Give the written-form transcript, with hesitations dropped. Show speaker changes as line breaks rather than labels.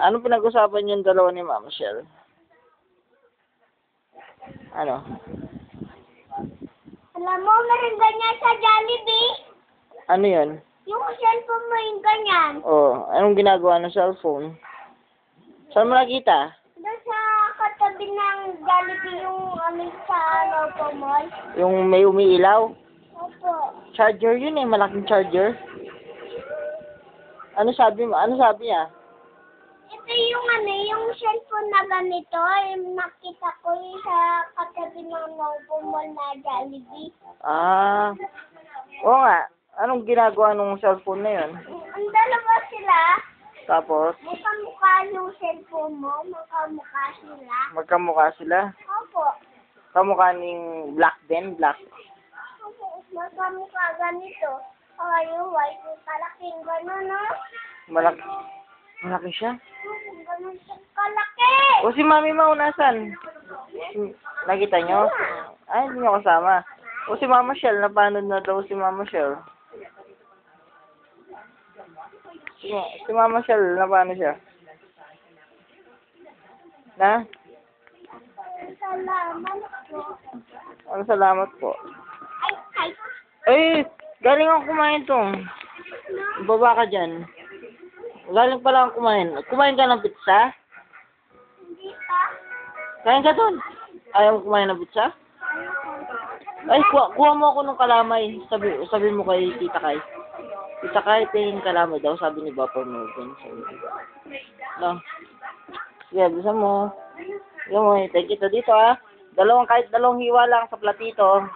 Ano pinag-usapan yung dalawa ni Ma'am Shell? Ano?
Alam mo, meron ganyan sa Jollibee.
Ano yun?
Yung cellphone mo yung ganyan.
Oh, anong ginagawa ng cellphone? Saan mo nakita?
Doon sa katabi ng Jollibee yung sa Loco Mall.
Yung may umiilaw?
Opo.
Charger yun eh, malaking charger. Ano sabi mo? Ano sabi niya?
Ito yung yung cellphone na ganito. Yung nakita ko yung sa katabi ng Loco Mall na Jollibee.
Ah, oo nga. Anong ginagawa nung cellphone na yun?
Ang dalawa sila.
Tapos,
Magkamukha yung cellphone mo. Magkamukha sila.
magkamukha sila.
Opo.
Kamukha ning Black din, Black.
Opo. Magkamukha ganito. Yung white yung kalaking gano'n, no?
Malaki siya.
Ganun siya kalaki.
O si Mami Mau, nasan? Nakita nyo? Ay, hindi nyo kasama. O si Mama Shell, napanood na daw si Mama Shell. Si Mama Shell, napano siya? Na?
Salamat po.
Ano, salamat po.
Ay.
Eh, galing ako kumain to. Baba ka dyan. Galing pala ako kumain. Kumain ka ng pizza?
Hindi pa.
Kain ka doon. Ayaw mo kumain ng pizza? Ay, kuha mo ako ng kalamay. Sabi mo kay Tita Kai. Tita Kai, tingin kalamay daw, sabi ni Papa Morgan. No. Sige, bisa mo. Sige mo, thank you to dito ah. Kahit dalawang hiwa lang sa platito.